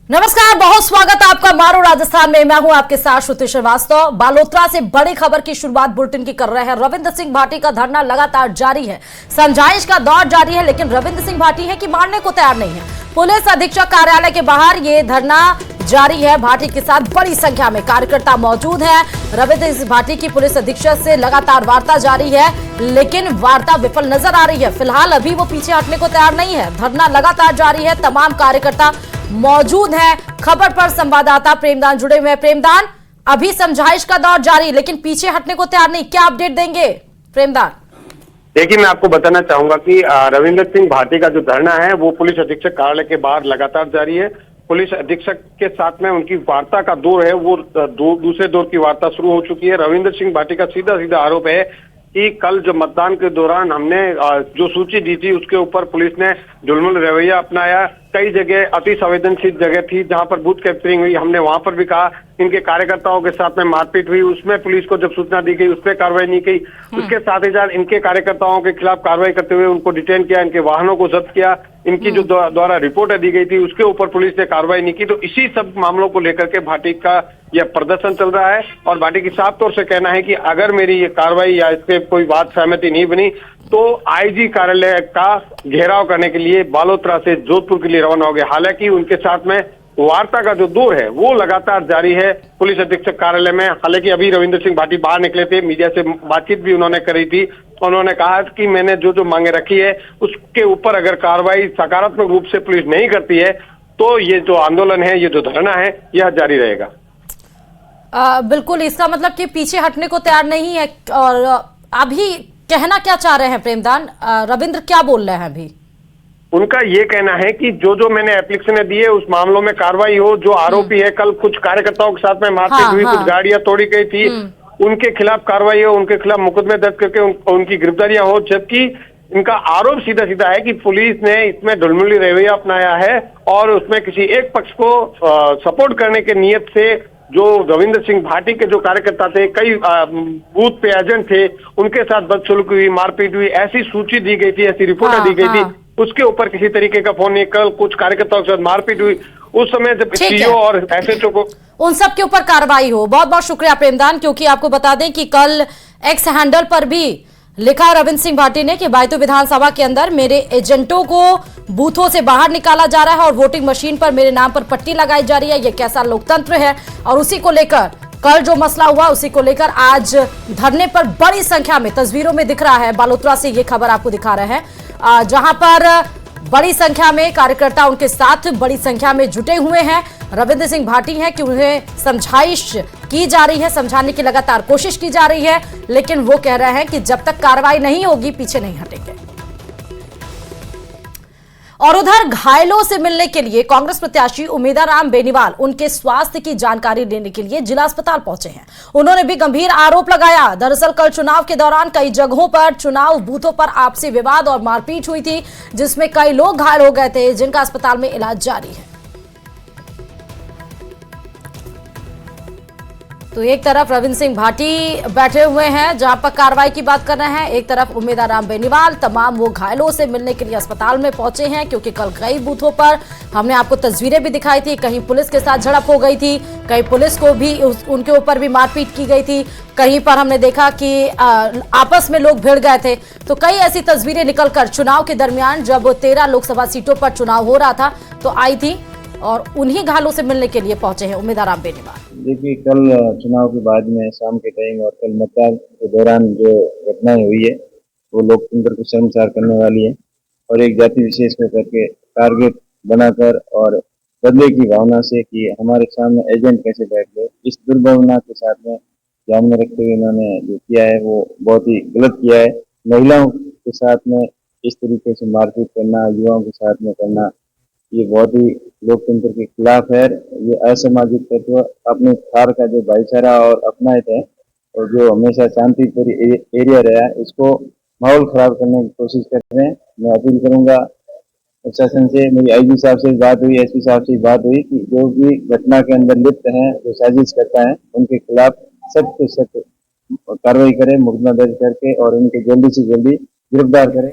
नमस्कार, बहुत स्वागत है आपका मारो राजस्थान में। मैं हूं आपके साथ श्रुति श्रीवास्तव। बालोतरा से बड़ी खबर की शुरुआत बुलेटिन की कर रहे हैं। रविंद्र सिंह भाटी का धरना लगातार जारी है, समझाइश का दौर जारी है, लेकिन रविंद्र सिंह भाटी है कि मानने को तैयार नहीं है। पुलिस अधीक्षक कार्यालय के बाहर ये धरना जारी है। भाटी के साथ बड़ी संख्या में कार्यकर्ता मौजूद है। रविंद्र सिंह भाटी की पुलिस अधीक्षक से लगातार वार्ता जारी है, लेकिन वार्ता विफल नजर आ रही है। फिलहाल अभी वो पीछे हटने को तैयार नहीं है। धरना लगातार जारी है, तमाम कार्यकर्ता मौजूद है। खबर पर संवाददाता प्रेमदान जुड़े हुए हैं। प्रेमदान, अभी समझाइश का दौर जारी, लेकिन पीछे हटने को तैयार नहीं, क्या अपडेट देंगे प्रेमदान? देखिए, मैं आपको बताना चाहूंगा कि रविंद्र सिंह भाटी का जो धरना है वो पुलिस अधीक्षक कार्यालय के बाहर लगातार जारी है। पुलिस अधीक्षक के साथ में उनकी वार्ता का दौर है, वो दूसरे दौर की वार्ता शुरू हो चुकी है। रविंद्र सिंह भाटी का सीधा सीधा आरोप है कि कल जो मतदान के दौरान हमने जो सूची दी थी उसके ऊपर पुलिस ने ढुलमुल रवैया अपनाया। कई जगह अति संवेदनशील जगह थी जहां पर बूथ कैप्चरिंग हुई, हमने वहां पर भी कहा। इनके कार्यकर्ताओं के साथ में मारपीट हुई, उसमें पुलिस को जब सूचना दी गई उस पर कार्रवाई नहीं की। उसके साथ ही साथ इनके कार्यकर्ताओं के खिलाफ कार्रवाई करते हुए उनको डिटेन किया, इनके वाहनों को जब्त किया। इनकी जो द्वारा रिपोर्ट दी गई थी उसके ऊपर पुलिस ने कार्रवाई नहीं की। तो इसी सब मामलों को लेकर के भाटी का यह प्रदर्शन चल रहा है और भाटी की साफ तौर से कहना है कि अगर मेरी ये कार्रवाई या इससे कोई बात सहमति नहीं बनी तो आईजी कार्यालय का घेराव करने के लिए बालोतरा से जोधपुर के लिए रवाना हो गए। हालांकि उनके साथ में वार्ता का जो दौर है वो लगातार जारी है पुलिस अधीक्षक कार्यालय में। हालांकि अभी रविंद्र सिंह भाटी बाहर निकले थे, मीडिया से बातचीत भी उन्होंने करी थी। उन्होंने कहा कि मैंने जो मांगे रखी है उसके ऊपर अगर कार्रवाई सकारात्मक रूप से पुलिस नहीं करती है तो ये जो आंदोलन है, ये जो धरना है, यह जारी रहेगा। बिल्कुल, इसका मतलब कि पीछे हटने को तैयार नहीं है। और अभी कहना क्या चाह रहे हैं प्रेमदान? रविंद्र क्या बोल रहे हैं अभी? उनका ये कहना है कि जो मैंने एप्लीकेशन दी है उस मामलों में कार्रवाई हो। जो आरोपी है, कल कुछ कार्यकर्ताओं के साथ में मारपीट हुई, कुछ गाड़ियां तोड़ी गई थी, उनके खिलाफ कार्रवाई हो, उनके खिलाफ मुकदमे दर्ज करके उनकी गिरफ्तारियां हो। जबकि इनका आरोप सीधा सीधा है कि पुलिस ने इसमें ढुलमुली रवैया अपनाया है और उसमें किसी एक पक्ष को सपोर्ट करने के नियत से जो रविंद्र सिंह भाटी के जो कार्यकर्ता थे, कई बूथ पे एजेंट थे, उनके साथ बदसलूकी हुई, मारपीट हुई, ऐसी सूची दी गई थी, ऐसी रिपोर्ट दी गई थी। उसके ऊपर किसी तरीके का फोन नहीं। कल कुछ कार्यकर्ताओं के साथ मारपीट हुई, उस समय जब सीओ और एसएचओ को उन सब के ऊपर कार्रवाई हो। बहुत बहुत शुक्रिया प्रेमदान, क्योंकि आपको बता दें कि कल एक्स हैंडल पर भी लिखा रविंद्र सिंह भाटी ने कि बायतू विधानसभा के अंदर मेरे एजेंटों को बूथों से बाहर निकाला जा रहा है और वोटिंग मशीन पर मेरे नाम पर पट्टी लगाई जा रही है। ये कैसा लोकतंत्र है? और उसी को लेकर कल जो मसला हुआ उसी को लेकर आज धरने पर बड़ी संख्या में, तस्वीरों में दिख रहा है, बालोतरा से ये खबर आपको दिखा रहे हैं, जहां पर बड़ी संख्या में कार्यकर्ता उनके साथ बड़ी संख्या में जुटे हुए हैं। रविंद्र सिंह भाटी हैं कि उन्हें समझाइश की जा रही है, समझाने की लगातार कोशिश की जा रही है, लेकिन वो कह रहे हैं कि जब तक कार्रवाई नहीं होगी पीछे नहीं हटेंगे। और उधर घायलों से मिलने के लिए कांग्रेस प्रत्याशी उमेदाराम बेनीवाल उनके स्वास्थ्य की जानकारी लेने के लिए जिला अस्पताल पहुंचे हैं। उन्होंने भी गंभीर आरोप लगाया। दरअसल कल चुनाव के दौरान कई जगहों पर चुनाव बूथों पर आपसी विवाद और मारपीट हुई थी, जिसमें कई लोग घायल हो गए थे, जिनका अस्पताल में इलाज जारी है। तो एक तरफ रविंद्र सिंह भाटी बैठे हुए हैं जहां पर कार्रवाई की बात कर रहे हैं, एक तरफ उमेदाराम बेनीवाल, तमाम वो घायलों से मिलने के लिए अस्पताल में पहुंचे हैं, क्योंकि कल कई बूथों पर हमने आपको तस्वीरें भी दिखाई थी, कहीं पुलिस के साथ झड़प हो गई थी, कहीं पुलिस को भी उनके ऊपर भी मारपीट की गई थी, कहीं पर हमने देखा कि आपस में लोग भिड़ गए थे। तो कई ऐसी तस्वीरें निकलकर चुनाव के दरमियान जब 13 लोकसभा सीटों पर चुनाव हो रहा था तो आई थी, और उन्हीं घायलों से मिलने के लिए पहुंचे हैं उमेदाराम बेनीवाल। देखिए, कल चुनाव के बाद में शाम के टाइम और कल मतदान के दौरान जो घटनाएं हुई है वो लोकतंत्र को शर्मसार करने वाली है और एक जाति विशेष को करके टारगेट बनाकर और बदले की भावना से कि हमारे सामने एजेंट कैसे बैठ गए, इस दुर्भावना के साथ में ध्यान में रखते हुए इन्होंने जो किया है वो बहुत ही गलत किया है। महिलाओं के साथ में इस तरीके से मारपीट करना, युवाओं के साथ में करना, ये बहुत ही लोकतंत्र के खिलाफ है। ये असामाजिक तत्व अपने थार का जो भाईचारा और अपनाए थे और जो हमेशा शांतिपूर्ण एरिया रहा, इसको माहौल खराब करने की कोशिश कर रहे हैं। मैं अपील करूंगा प्रशासन से, मेरी आईजी साहब से बात हुई, एसपी साहब से बात हुई कि जो भी घटना के अंदर लिप्त हैं, जो साजिश करता है, उनके खिलाफ सख्त से सख्त कार्रवाई करें, मुकदमा दर्ज करके और उनके जल्दी से जल्दी गिरफ्तार करें।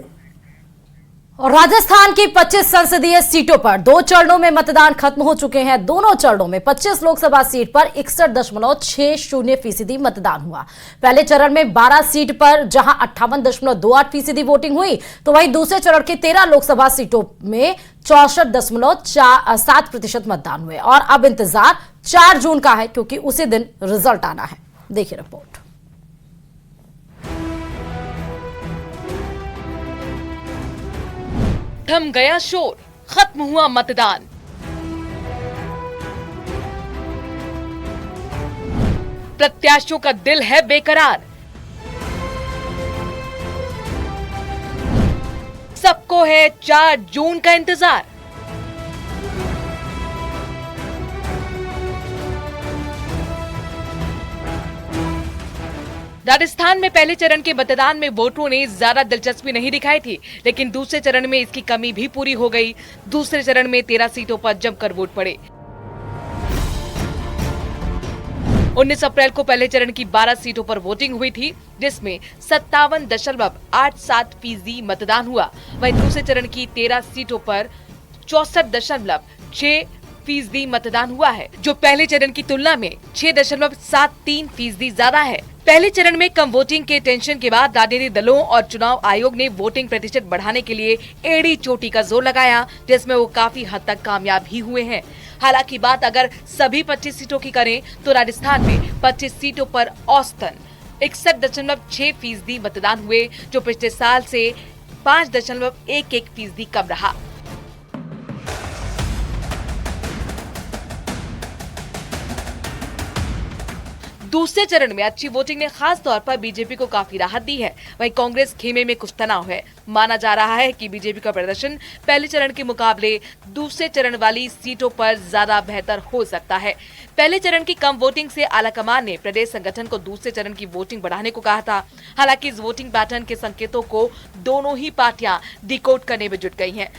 और राजस्थान की 25 संसदीय सीटों पर 2 चरणों में मतदान खत्म हो चुके हैं। दोनों चरणों में 25 लोकसभा सीट पर 61.60% मतदान हुआ। पहले चरण में 12 सीट पर जहां 58.28% वोटिंग हुई, तो वहीं दूसरे चरण की 13 लोकसभा सीटों में 64.7% मतदान हुए। और अब इंतजार 4 जून का है, क्योंकि उसी दिन रिजल्ट आना है। देखिए रिपोर्ट। थम गया शोर, खत्म हुआ मतदान। प्रत्याशियों का दिल है बेकरार। सबको है 4 जून का इंतजार। राजस्थान में पहले चरण के मतदान में वोटरों ने ज्यादा दिलचस्पी नहीं दिखाई थी, लेकिन दूसरे चरण में इसकी कमी भी पूरी हो गई। दूसरे चरण में 13 सीटों पर जमकर वोट पड़े। 19 अप्रैल को पहले चरण की 12 सीटों पर वोटिंग हुई थी, जिसमें 57.87% मतदान हुआ। वहीं दूसरे चरण की 13 सीटों पर 64.6% मतदान हुआ है, जो पहले चरण की तुलना में 6.73% ज्यादा है। पहले चरण में कम वोटिंग के टेंशन के बाद राजनीतिक दलों और चुनाव आयोग ने वोटिंग प्रतिशत बढ़ाने के लिए एड़ी चोटी का जोर लगाया, जिसमें वो काफी हद तक कामयाब भी हुए हैं। हालांकि बात अगर सभी 25 सीटों की करें तो राजस्थान में 25 सीटों पर औसतन 61.6% मतदान हुए, जो पिछले साल से 5.11% कम रहा। दूसरे चरण में अच्छी वोटिंग ने खास तौर पर बीजेपी को काफी राहत दी है। वहीं कांग्रेस खेमे में कुछ तनाव है। माना जा रहा है कि बीजेपी का प्रदर्शन पहले चरण के मुकाबले दूसरे चरण वाली सीटों पर ज्यादा बेहतर हो सकता है। पहले चरण की कम वोटिंग से आलाकमान ने प्रदेश संगठन को दूसरे चरण की वोटिंग बढ़ाने को कहा था। हालांकि इस वोटिंग पैटर्न के संकेतों को दोनों ही पार्टियां डिकोड करने में जुट गई हैं।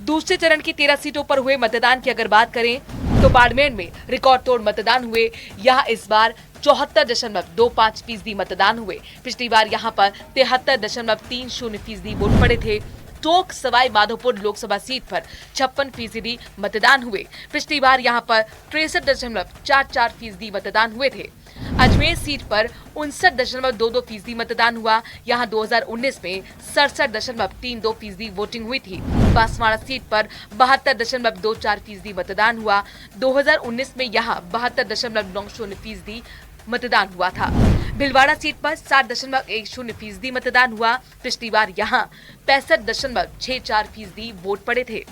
दूसरे चरण की 13 सीटों पर हुए मतदान की अगर बात करें तो बाड़मेर में रिकॉर्ड तोड़ मतदान हुए। यहाँ इस बार 74.25% मतदान हुए। पिछली बार यहाँ पर 73.30% वोट पड़े थे। टोंक सवाई माधोपुर लोकसभा सीट पर 56% मतदान हुए। पिछली बार यहाँ पर 63.44% मतदान हुए थे। अजमेर सीट पर 59.22% मतदान हुआ। यहाँ 2019 में 67.32% वोटिंग हुई थी। बांसवाड़ा सीट पर 72.24% मतदान हुआ। 2019 में यहाँ 72.90% मतदान हुआ था। भीलवाड़ा सीट पर 60.10% मतदान हुआ। पिछली बार यहाँ 65.64% वोट पड़े थे।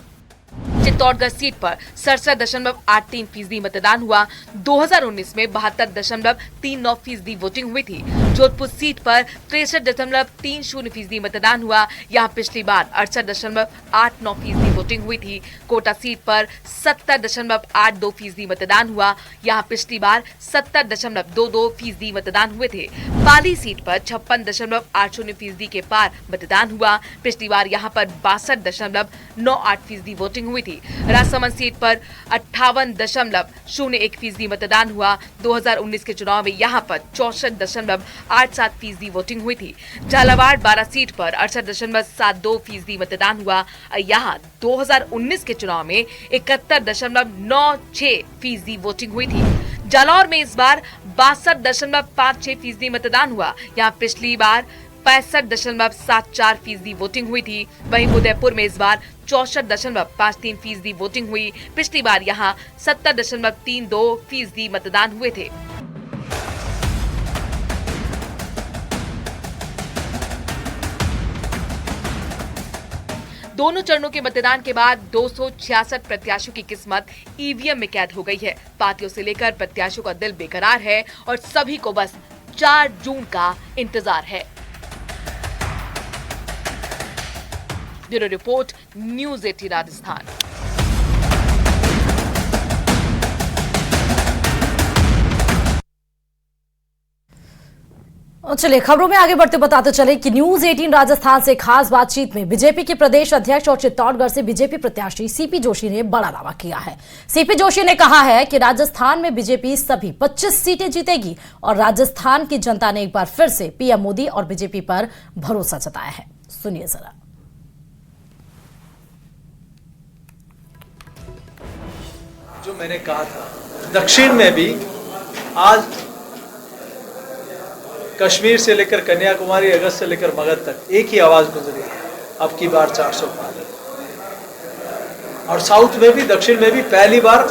चित्तौड़गढ़ सीट पर 67.83% मतदान हुआ। 2019 में 72.39% वोटिंग हुई थी। जोधपुर सीट पर 63.30% मतदान हुआ। यहां पिछली बार 68.89% वोटिंग हुई थी। कोटा सीट पर 70.82% मतदान हुआ। यहां पिछली बार 70.22% मतदान हुए थे। पाली सीट पर 56.80% के पार मतदान हुआ। पिछली बार यहां पर 62.98% वोटिंग हुई थी। राजसमंद सीट पर 58.01% मतदान हुआ। 2019 के चुनाव में यहां पर 64.87% वोटिंग हुई थी। झालावाड़ 12 सीट पर 68.72% मतदान हुआ। यहां 2019 के चुनाव में 71.96% वोटिंग हुई थी। जालौर में इस बार 62.56% मतदान हुआ। यहाँ पिछली बार 65.74% वोटिंग हुई थी। वहीं उदयपुर में इस बार 64.53% वोटिंग हुई। पिछली बार यहाँ 70.32% मतदान हुए थे। दोनों चरणों के मतदान के बाद 266 प्रत्याशियों की किस्मत ईवीएम में कैद हो गई है। पार्टियों से लेकर प्रत्याशियों का दिल बेकरार है और सभी को बस 4 जून का इंतजार है। Bureau report, news 18 Rajasthan. चलिए खबरों में आगे बढ़ते बताते चले कि न्यूज़ 18 राजस्थान से खास बातचीत में बीजेपी के प्रदेश अध्यक्ष और चित्तौड़गढ़ से बीजेपी प्रत्याशी सीपी जोशी ने बड़ा दावा किया है। सीपी जोशी ने कहा है कि राजस्थान में बीजेपी सभी 25 सीटें जीतेगी और राजस्थान की जनता ने एक बार फिर से पीएम मोदी और बीजेपी पर भरोसा जताया है। सुनिए जरा। जो मैंने कहा था, दक्षिण में भी आज कश्मीर से लेकर कन्याकुमारी, अगस्त से लेकर मगध तक एक ही आवाज गुजरी, अब की बार 400 पार। और साउथ में भी, दक्षिण में भी पहली बार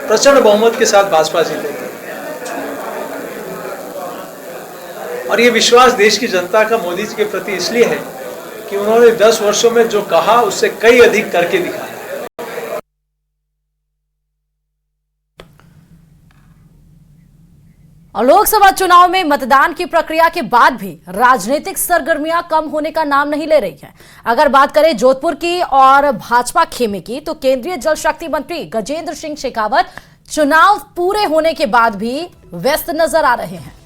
प्रचंड बहुमत के साथ भाजपा जीतेगी। और ये विश्वास देश की जनता का मोदी जी के प्रति इसलिए है कि उन्होंने 10 वर्षों में जो कहा उससे कई अधिक करके दिखाया। और लोकसभा चुनाव में मतदान की प्रक्रिया के बाद भी राजनीतिक सरगर्मियां कम होने का नाम नहीं ले रही हैं। अगर बात करें जोधपुर की और भाजपा खेमे की, तो केंद्रीय जल शक्ति मंत्री गजेंद्र सिंह शेखावत चुनाव पूरे होने के बाद भी व्यस्त नजर आ रहे हैं।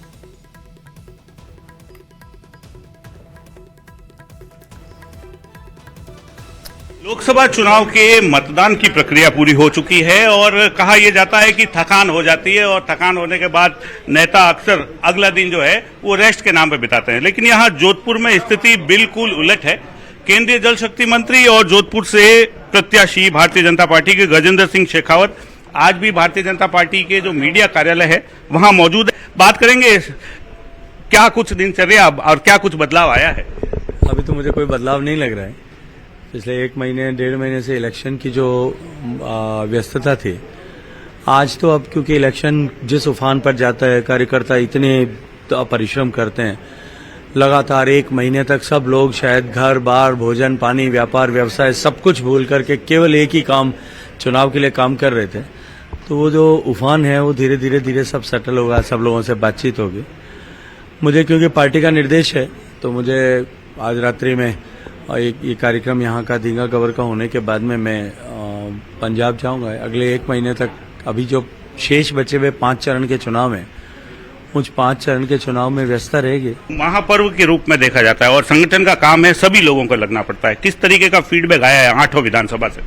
लोकसभा चुनाव के मतदान की प्रक्रिया पूरी हो चुकी है और कहा यह जाता है कि थकान हो जाती है और थकान होने के बाद नेता अक्सर अगला दिन जो है वो रेस्ट के नाम पे बिताते हैं, लेकिन यहाँ जोधपुर में स्थिति बिल्कुल उलट है। केंद्रीय जल शक्ति मंत्री और जोधपुर से प्रत्याशी भारतीय जनता पार्टी के गजेंद्र सिंह शेखावत आज भी भारतीय जनता पार्टी के जो मीडिया कार्यालय है वहां मौजूद है। बात करेंगे क्या कुछ दिनचर्या और क्या कुछ बदलाव आया है। अभी तो मुझे कोई बदलाव नहीं लग रहा है। पिछले 1 महीने 1.5 महीने से इलेक्शन की जो व्यस्तता थी, आज तो अब क्योंकि इलेक्शन जिस उफान पर जाता है, कार्यकर्ता इतने परिश्रम करते हैं, लगातार 1 महीने तक सब लोग शायद घर बार, भोजन पानी, व्यापार व्यवसाय सब कुछ भूल करके केवल एक ही काम, चुनाव के लिए काम कर रहे थे। तो वो जो उफान है वो धीरे धीरे सब सेटल होगा, सब लोगों से बातचीत होगी। मुझे क्योंकि पार्टी का निर्देश है तो मुझे आज रात्रि में और ये कार्यक्रम यहाँ का दींगा कवर का होने के बाद में मैं पंजाब जाऊंगा। अगले 1 महीने तक अभी जो शेष बचे हुए 5 चरण के चुनाव हैं, उस 5 चरण के चुनाव में व्यस्तता रहेगी। महापर्व के रूप में देखा जाता है और संगठन का काम है, सभी लोगों को लगना पड़ता है। किस तरीके का फीडबैक आया है 8 विधानसभा से?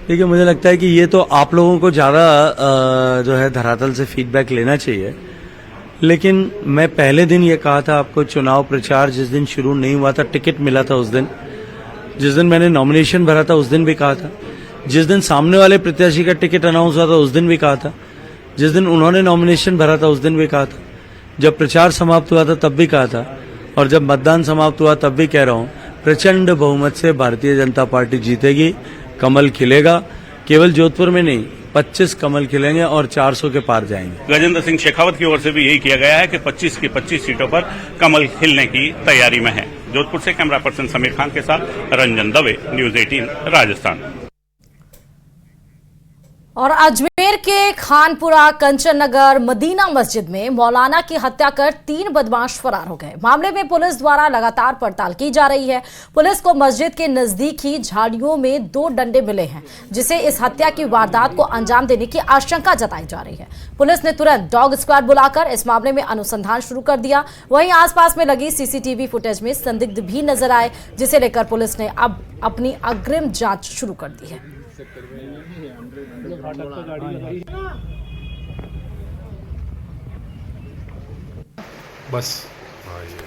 देखिए, मुझे लगता है कि ये तो आप लोगों को ज्यादा जो है धरातल से फीडबैक लेना चाहिए, लेकिन मैं पहले दिन ये कहा था आपको, चुनाव प्रचार जिस दिन शुरू नहीं हुआ था, टिकट मिला था उस दिन, जिस दिन मैंने नॉमिनेशन भरा था उस दिन भी कहा था, जिस दिन सामने वाले प्रत्याशी का टिकट अनाउंस हुआ था उस दिन भी कहा था, जिस दिन उन्होंने नॉमिनेशन भरा था उस दिन भी कहा था, जब प्रचार समाप्त हुआ था तब भी कहा था, और जब मतदान समाप्त हुआ तब भी कह रहा हूँ, प्रचंड बहुमत से भारतीय जनता पार्टी जीतेगी, कमल खिलेगा। केवल जोधपुर में नहीं, 25 कमल खिलेंगे और 400 के पार जाएंगे। गजेंद्र सिंह शेखावत की ओर से भी यही किया गया है कि 25 की 25 सीटों पर कमल खिलने की तैयारी में है। जोधपुर से कैमरा पर्सन समीर खान के साथ रंजन दवे, न्यूज 18 राजस्थान। और अजमेर के खानपुरा कंचन नगर मदीना मस्जिद में मौलाना की हत्या कर 3 बदमाश फरार हो गए। मामले में पुलिस द्वारा लगातार पड़ताल की जा रही है। पुलिस को मस्जिद के नजदीक ही झाड़ियों में 2 डंडे मिले हैं, जिसे इस हत्या की वारदात को अंजाम देने की आशंका जताई जा रही है। पुलिस ने तुरंत डॉग स्क्वाड बुलाकर इस मामले में अनुसंधान शुरू कर दिया। वहीं आसपास में लगी सीसीटीवी फुटेज में संदिग्ध भी नजर आए, जिसे लेकर पुलिस ने अब अपनी अग्रिम जांच शुरू कर दी है। बस ये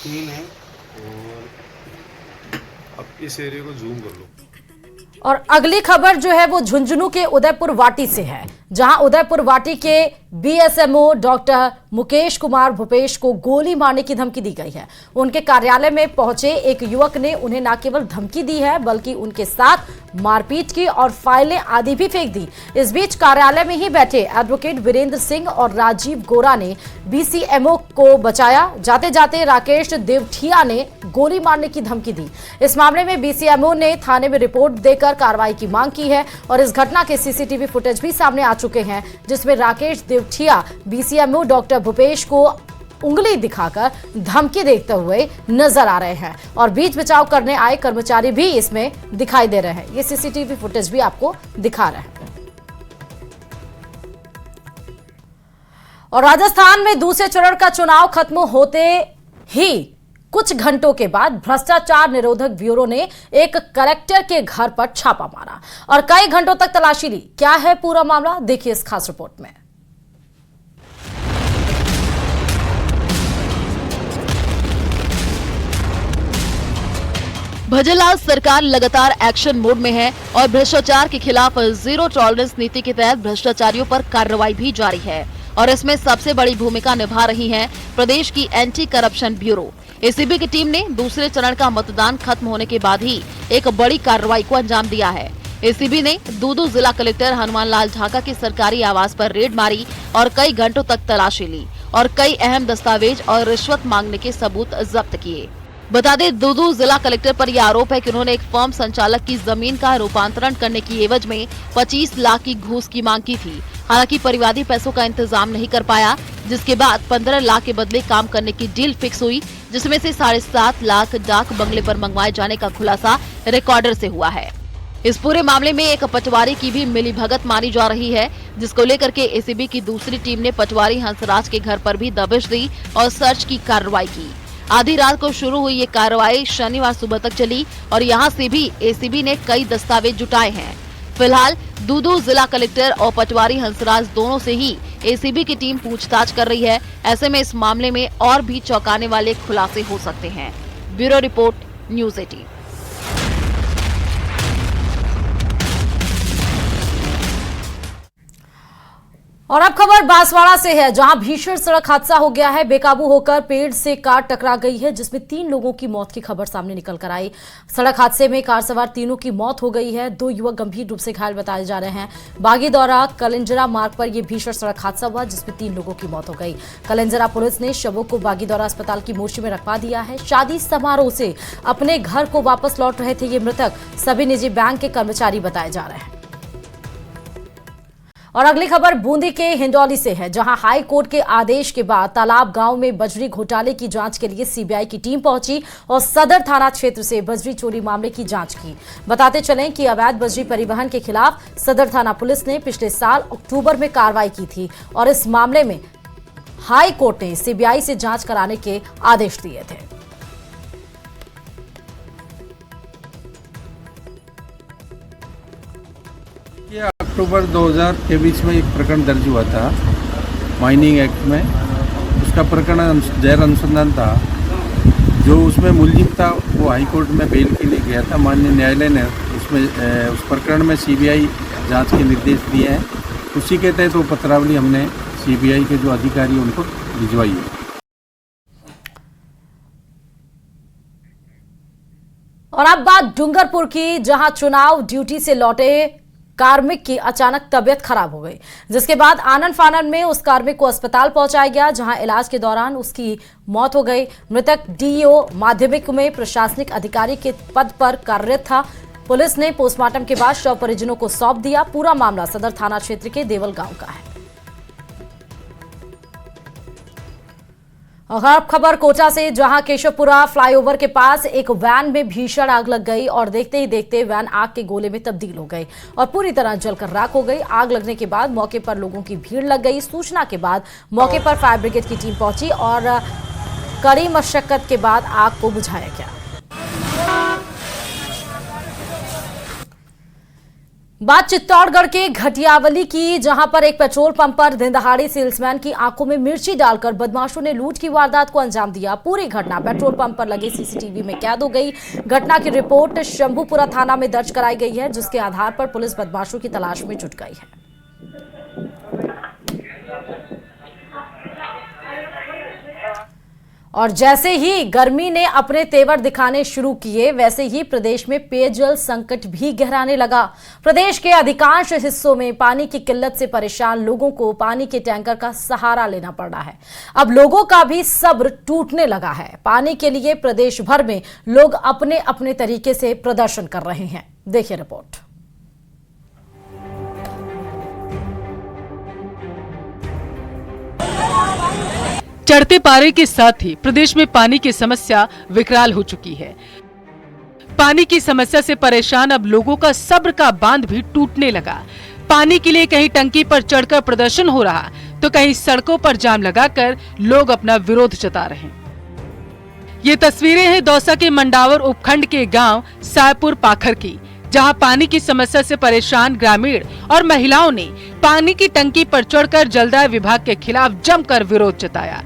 3 है और अब इस एरिया को जूम कर लो। और अगली खबर जो है वो झुंझुनू के उदयपुर वाटी से है, जहां उदयपुर वाटी के बीएसएमओ डॉक्टर मुकेश कुमार भूपेश को गोली मारने की धमकी दी गई है। उनके कार्यालय में पहुंचे एक युवक ने उन्हें न केवल धमकी दी है, बल्कि उनके साथ मारपीट की और फाइलें आदि भी फेंक दी। इस बीच कार्यालय में ही बैठे एडवोकेट वीरेंद्र सिंह और राजीव गोरा ने बीसीएमओ को बचाया। जाते जाते राकेश देवठिया ने गोली मारने की धमकी दी। इस मामले में बीसीएमओ ने थाने में रिपोर्ट देकर कार्रवाई की मांग की है और इस घटना के सीसीटीवी फुटेज भी सामने आ चुके हैं, जिसमें राकेश देवठिया बीसीएमओ डॉक्टर भूपेश को उंगली दिखाकर धमकी देते हुए नजर आ रहे हैं और बीच बचाव करने आए कर्मचारी भी इसमें दिखाई दे रहे हैं। ये सीसीटीवी फुटेज भी आपको दिखा रहे हैं। और राजस्थान में दूसरे चरण का चुनाव खत्म होते ही कुछ घंटों के बाद भ्रष्टाचार निरोधक ब्यूरो ने एक कलेक्टर के घर पर छापा मारा और कई घंटों तक तलाशी ली। क्या है पूरा मामला, देखिए इस खास रिपोर्ट में। भजनलाल सरकार लगातार एक्शन मोड में है और भ्रष्टाचार के खिलाफ जीरो टॉलरेंस नीति के तहत भ्रष्टाचारियों पर कार्रवाई भी जारी है और इसमें सबसे बड़ी भूमिका निभा रही है प्रदेश की एंटी करप्शन ब्यूरो। एसीबी की टीम ने दूसरे चरण का मतदान खत्म होने के बाद ही एक बड़ी कार्रवाई को अंजाम दिया है। एसीबी ने दूदू जिला कलेक्टर हनुमान लाल ढाका की सरकारी आवास पर रेड मारी और कई घंटों तक तलाशी ली और कई अहम दस्तावेज और रिश्वत मांगने के सबूत जब्त किए। बता दें, दूदू जिला कलेक्टर पर यह आरोप है कि उन्होंने एक फर्म संचालक की जमीन का रूपांतरण करने की एवज में 25 लाख की घूस की मांग की थी। हालांकि परिवादी पैसों का इंतजाम नहीं कर पाया, जिसके बाद 15 लाख के बदले काम करने की डील फिक्स हुई, जिसमें से 7.5 लाख डाक बंगले पर मंगवाए जाने का खुलासा रिकॉर्डर से हुआ है। इस पूरे मामले में एक पटवारी की भी मिलीभगत मानी जा रही है, जिसको लेकर के एसीबी की दूसरी टीम ने पटवारी हंसराज के घर पर भी दबिश दी और सर्च की कार्रवाई की। आधी रात को शुरू हुई ये कार्रवाई शनिवार सुबह तक चली और यहाँ से भी एसीबी ने कई दस्तावेज जुटाए हैं। फिलहाल दूदू जिला कलेक्टर और पटवारी हंसराज दोनों से ही एसीबी की टीम पूछताछ कर रही है। ऐसे में इस मामले में और भी चौंकाने वाले खुलासे हो सकते हैं। Bureau report, news 18। और अब खबर बांसवाड़ा से है, जहां भीषण सड़क हादसा हो गया है। बेकाबू होकर पेड़ से कार टकरा गई है, जिसमें 3 लोगों की मौत की खबर सामने निकल कर आई। सड़क हादसे में कार सवार 3 की मौत हो गई है। 2 युवक गंभीर रूप से घायल बताए जा रहे हैं। बागीदौरा कलिंजरा मार्ग पर यह भीषण सड़क हादसा हुआ, जिसमें 3 लोगों की मौत हो गई। कलिंजरा पुलिस ने शवों को बागीदौरा अस्पताल की मोर्चरी में रखवा दिया है। शादी समारोह से अपने घर को वापस लौट रहे थे ये मृतक। सभी निजी बैंक के कर्मचारी बताए जा रहे हैं। और अगली खबर बूंदी के हिंडौली से है, जहां हाई कोर्ट के आदेश के बाद तालाब गांव में बजरी घोटाले की जांच के लिए सीबीआई की टीम पहुंची और सदर थाना क्षेत्र से बजरी चोरी मामले की जांच की। बताते चलें कि अवैध बजरी परिवहन के खिलाफ सदर थाना पुलिस ने पिछले साल अक्टूबर में कार्रवाई की थी और इस मामले में हाई कोर्ट ने सीबीआई से जांच कराने के आदेश दिए थे। अक्टूबर 2000 के बीच में एक प्रकरण दर्ज हुआ था माइनिंग एक्ट में। उसका प्रकरण गैर अनुसंधान था। जो उसमें मुलजिम था वो हाई कोर्ट में बेल के लिए गया था। माननीय न्यायालय ने उसमें उस प्रकरण में सीबीआई जांच के निर्देश दिए हैं। उसी के तहत वो पत्रावली हमने सीबीआई के जो अधिकारी उनको भिजवाई है। और अब बात डूंगरपुर की, जहां चुनाव ड्यूटी से लौटे कार्मिक की अचानक तबीयत खराब हो गई, जिसके बाद आनन फानन में उस कार्मिक को अस्पताल पहुंचाया गया, जहां इलाज के दौरान उसकी मौत हो गई। मृतक डीईओ माध्यमिक में प्रशासनिक अधिकारी के पद पर कार्यरत था। पुलिस ने पोस्टमार्टम के बाद शव परिजनों को सौंप दिया। पूरा मामला सदर थाना क्षेत्र के देवल गांव का है। और अब खबर कोटा से, जहां केशवपुरा फ्लाईओवर के पास एक वैन में भीषण आग लग गई और देखते ही देखते वैन आग के गोले में तब्दील हो गई और पूरी तरह जलकर राख हो गई। आग लगने के बाद मौके पर लोगों की भीड़ लग गई। सूचना के बाद मौके पर फायर ब्रिगेड की टीम पहुंची और कड़ी मशक्कत के बाद आग को बुझाया गया। बात चित्तौड़गढ़ के घटियावली की, जहां पर एक पेट्रोल पंप पर दिन दहाड़े सेल्समैन की आंखों में मिर्ची डालकर बदमाशों ने लूट की वारदात को अंजाम दिया। पूरी घटना पेट्रोल पंप पर लगे सीसीटीवी में कैद हो गई। घटना की रिपोर्ट शंभूपुरा थाना में दर्ज कराई गई है, जिसके आधार पर पुलिस बदमाशों की तलाश में जुट गई है। और जैसे ही गर्मी ने अपने तेवर दिखाने शुरू किए, वैसे ही प्रदेश में पेयजल संकट भी गहराने लगा। प्रदेश के अधिकांश हिस्सों में पानी की किल्लत से परेशान लोगों को पानी के टैंकर का सहारा लेना पड़ रहा है। अब लोगों का भी सब्र टूटने लगा है। पानी के लिए प्रदेश भर में लोग अपने अपने तरीके से प्रदर्शन कर रहे हैं। देखिए रिपोर्ट। चढ़ते पारे के साथ ही प्रदेश में पानी की समस्या विकराल हो चुकी है। पानी की समस्या से परेशान अब लोगों का सब्र का बांध भी टूटने लगा। पानी के लिए कहीं टंकी पर चढ़कर प्रदर्शन हो रहा, तो कहीं सड़कों पर जाम लगाकर लोग अपना विरोध जता रहे हैं। ये तस्वीरें हैं दौसा के मंडावर उपखंड के गांव सायपुर पाखर की, जहां पानी की समस्या से परेशान ग्रामीण और महिलाओं ने पानी की टंकी पर चढ़कर जलदाय विभाग के खिलाफ जमकर विरोध जताया।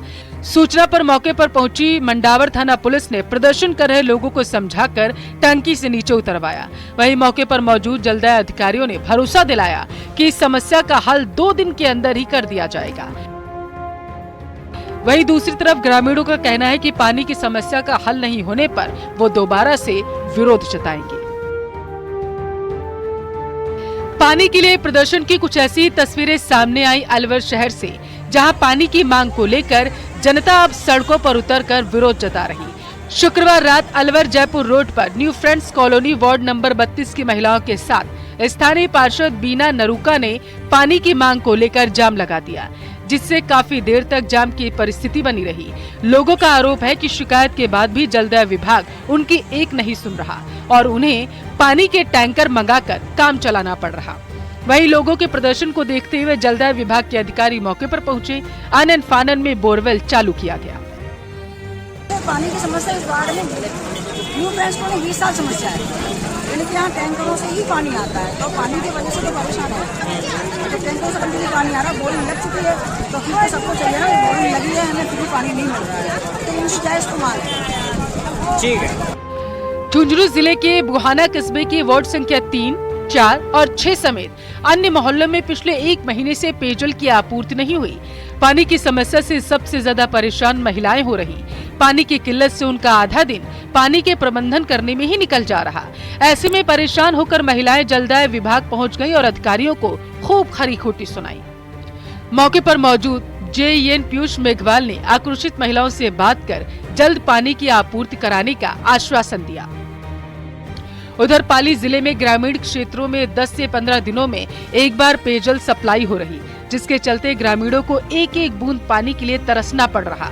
सूचना पर मौके पर पहुंची मंडावर थाना पुलिस ने प्रदर्शन कर रहे लोगों को समझाकर टंकी से नीचे उतरवाया। वहीं मौके पर मौजूद जलदाय अधिकारियों ने भरोसा दिलाया कि इस समस्या का हल 2 दिन के अंदर ही कर दिया जाएगा। वहीं दूसरी तरफ ग्रामीणों का कहना है कि पानी की समस्या का हल नहीं होने पर वो दोबारा से विरोध जताएंगे। पानी के लिए प्रदर्शन की कुछ ऐसी तस्वीरें सामने आई अलवर शहर से, जहां पानी की मांग को लेकर जनता अब सड़कों पर उतरकर विरोध जता रही। शुक्रवार रात अलवर जयपुर रोड पर new friends colony ward number 32 की महिलाओं के साथ स्थानीय पार्षद बीना नरूका ने पानी की मांग को लेकर जाम लगा दिया, जिससे काफी देर तक जाम की परिस्थिति बनी रही। लोगों का आरोप है कि शिकायत के बाद भी जलदाय विभाग उनकी एक नहीं सुन रहा और उन्हें पानी के टैंकर मंगाकर काम चलाना पड़ रहा। वहीं लोगों के प्रदर्शन को देखते हुए जलदाय विभाग के अधिकारी मौके पर पहुंचे। आनन फानन में बोरवेल चालू किया गया। पानी की समस्या इस वार्ड में न्यू फ्रेंड्स को 20 साल समस्या है, यानी कि यहाँ टैंकरों से ही पानी आता है, तो पानी की वजह से तो परेशान है। तो टैंकरों से कंटिन्यू पानी आ रहा है, बोरिंग लग चुकी है, तो फिर तो सबको चाहिए ना, बोरिंग लगी है, हमें फिर पानी नहीं मिल रहा है, तो इनकी क्या इस्तेमाल है। ठीक है। झुंझुनू जिले के बुहाना कस्बे की वार्ड संख्या 3, 4 और 6 समेत अन्य मोहल्लों में पिछले 1 महीने से पेयजल की आपूर्ति नहीं हुई। पानी की समस्या से सबसे ज्यादा परेशान महिलाएं हो रही। पानी की किल्लत से उनका आधा दिन पानी के प्रबंधन करने में ही निकल जा रहा। ऐसे में परेशान होकर महिलाएं जलदाय विभाग पहुंच गई और अधिकारियों को खूब खरी खोटी सुनाई। मौके पर मौजूद जेईएन पीयूष मेघवाल ने आक्रोशित महिलाओं से बात कर जल्द पानी की आपूर्ति कराने का आश्वासन दिया। उधर पाली जिले में ग्रामीण क्षेत्रों में 10 से 15 दिनों में एक बार पेयजल सप्लाई हो रही, जिसके चलते ग्रामीणों को एक एक बूंद पानी के लिए तरसना पड़ रहा।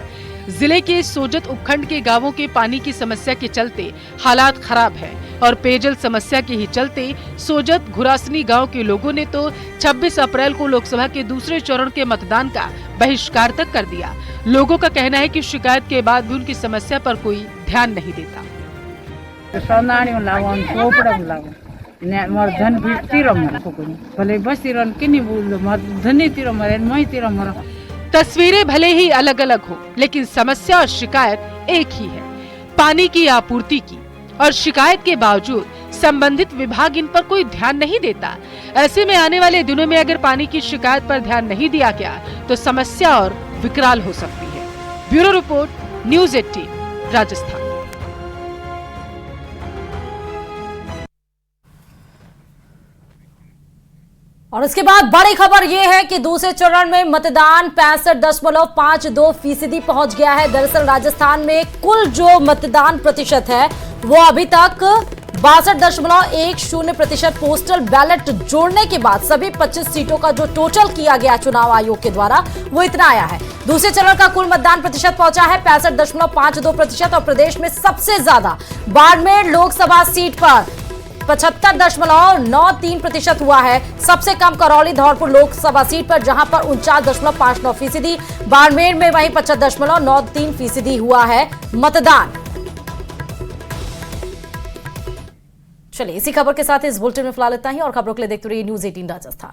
जिले के सोजत उपखंड के गांवों के पानी की समस्या के चलते हालात खराब है और पेयजल समस्या के ही चलते सोजत घुरासनी गांव के लोगों ने तो 26 अप्रैल को लोकसभा के दूसरे चरण के मतदान का बहिष्कार तक कर दिया। लोगों का कहना है कि शिकायत के बाद भी उनकी समस्या पर कोई ध्यान नहीं देता। तस्वीरें भले ही अलग अलग हो, लेकिन समस्या और शिकायत एक ही है, पानी की आपूर्ति की। और शिकायत के बावजूद संबंधित विभाग इन पर कोई ध्यान नहीं देता। ऐसे में आने वाले दिनों में अगर पानी की शिकायत पर ध्यान नहीं दिया गया तो समस्या और विकराल हो सकती है। Bureau report, news 18, Rajasthan. और इसके बाद बड़ी खबर यह है कि दूसरे चरण में मतदान 65.52% पहुंच गया है। दरअसल राजस्थान में कुल जो मतदान प्रतिशत है वो अभी तक 62.10% पोस्टल बैलेट जोड़ने के बाद सभी 25 सीटों का जो टोटल किया गया चुनाव आयोग के द्वारा वो इतना आया है। दूसरे चरण का कुल मतदान प्रतिशत पहुंचा है 65.52% और प्रदेश में सबसे ज्यादा बाड़मेर लोकसभा सीट पर 75.93% हुआ है। सबसे कम करौली धौलपुर लोकसभा सीट पर जहां पर 49.59%, बाड़मेर में वहीं 75.93% हुआ है मतदान। चलिए इसी खबर के साथ इस बुलेटिन में फिलहाल इतना ही और खबरों के लिए देखते रहिए न्यूज़ 18 राजस्थान।